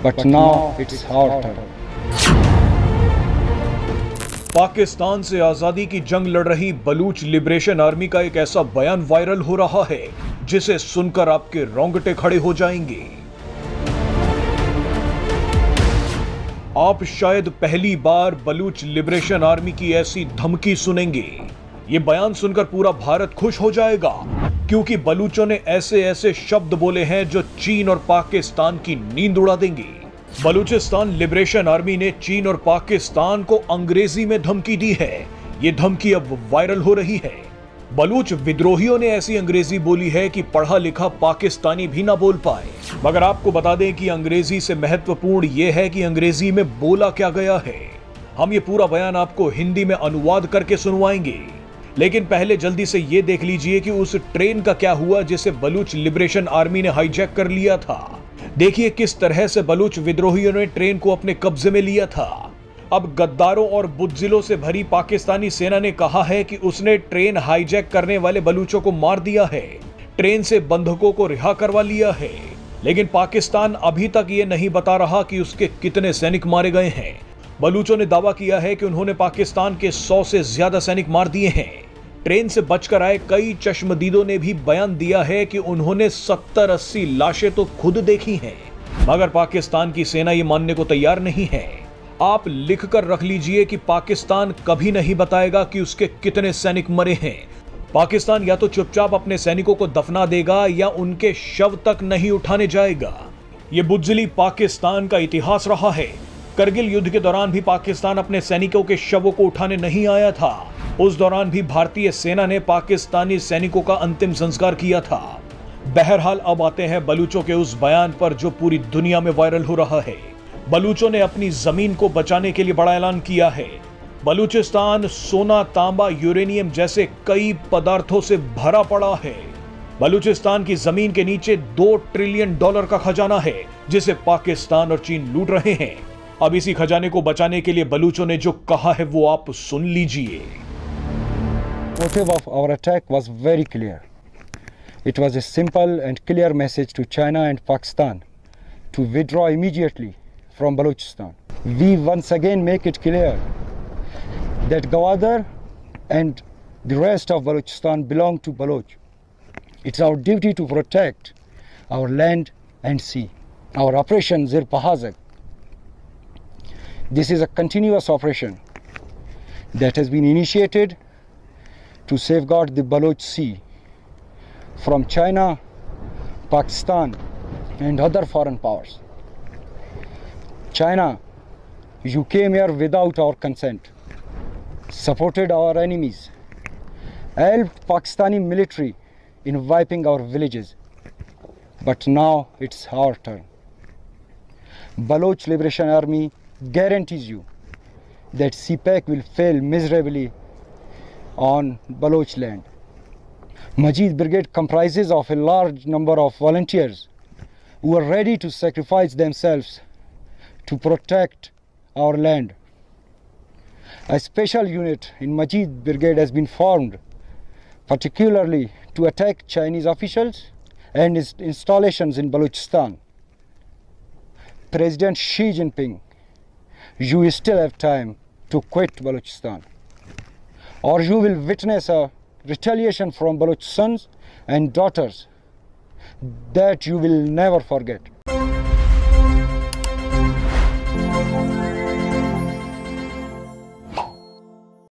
but now it's our turn. Pakistan से आजादी की जंग लड़ रही बलूच लिबरेशन आर्मी का एक ऐसा बयान वायरल हो रहा है जिसे सुनकर आपके रोंगटे खड़े हो जाएंगे। आप शायद पहली बार बलूच लिबरेशन आर्मी की ऐसी धमकी सुनेंगे। ये बयान सुनकर पूरा भारत खुश हो जाएगा, क्योंकि बलूचों ने ऐसे ऐसे शब्द बोले हैं जो चीन और पाकिस्तान की नींद उड़ा देंगे। बलूचिस्तान लिबरेशन आर्मी ने चीन और पाकिस्तान को अंग्रेजी में धमकी दी है। ये धमकी अब वायरल हो रही है। बलूच विद्रोहियों ने ऐसी अंग्रेजी बोली है कि पढ़ा लिखा पाकिस्तानी भी ना बोल पाए। मगर आपको बता दें कि अंग्रेजी से महत्वपूर्ण यह है कि अंग्रेजी में बोला क्या गया है। हम ये पूरा बयान आपको हिंदी में अनुवाद करके सुनवाएंगे, लेकिन पहले जल्दी से ये देख लीजिए कि उस ट्रेन का क्या हुआ जिसे बलूच लिबरेशन आर्मी ने हाईजैक कर लिया था। देखिए किस तरह से बलूच विद्रोहियों ने ट्रेन को अपने कब्जे में लिया था। अब गद्दारों और बुज़दिलों से भरी पाकिस्तानी सेना ने कहा है कि उसने ट्रेन हाईजैक करने वाले बलूचों को मार दिया है, ट्रेन से बंधकों को रिहा करवा लिया है। लेकिन पाकिस्तान अभी तक ये नहीं बता रहा कि उसके कितने सैनिक मारे गए हैं। बलूचों ने दावा किया है कि उन्होंने पाकिस्तान के 100 से ज्यादा सैनिक मार दिए हैं। ट्रेन से बचकर आए कई चश्मदीदों ने भी बयान दिया है कि उन्होंने 70-80 लाशें तो खुद देखी हैं, मगर पाकिस्तान की सेना ये मानने को तैयार नहीं है। आप लिख कर रख लीजिए कि पाकिस्तान कभी नहीं बताएगा कि उसके कितने सैनिक मरे हैं। पाकिस्तान या तो चुपचाप अपने सैनिकों को दफना देगा या उनके शव तक नहीं उठाने जाएगा। ये बुज़दिली पाकिस्तान का इतिहास रहा है। करगिल युद्ध के दौरान भी पाकिस्तान अपने सैनिकों के शवों को उठाने नहीं आया था। उस दौरान भी भारतीय सेना ने पाकिस्तानी सैनिकों का अंतिम संस्कार किया था। बहरहाल अब आते हैं बलूचों के उस बयान पर जो पूरी दुनिया में वायरल हो रहा है। बलूचों ने अपनी जमीन को बचाने के लिए बड़ा ऐलान किया है। बलूचिस्तान सोना, तांबा, यूरेनियम जैसे कई पदार्थों से भरा पड़ा है। बलूचिस्तान की जमीन के नीचे $2 ट्रिलियन का खजाना है जिसे पाकिस्तान और चीन लूट रहे हैं। अब इसी खजाने को बचाने के लिए बलूचों ने जो कहा है वो आप सुन लीजिए। Motive of our attack was very clear. It was a simple and clear message to China and Pakistan to withdraw immediately from Balochistan. We once again make it clear that Gwadar and the rest of Balochistan belong to Baloch. It's our duty to protect our land and sea. Our operation Zir Pahazak. This is a continuous operation that has been initiated to safeguard the Baloch Sea from China, Pakistan and other foreign powers. China, you came here without our consent, supported our enemies, helped Pakistani military in wiping our villages, but now it's our turn. Baloch Liberation Army guarantees you that CPAC will fail miserably on Baloch land. Majid Brigade comprises of a large number of volunteers who are ready to sacrifice themselves to protect our land. A special unit in Majid Brigade has been formed particularly to attack Chinese officials and installations in Balochistan. President Xi Jinping, you still have time to quit Balochistan, or you will witness a retaliation from Baloch sons and daughters that you will never forget.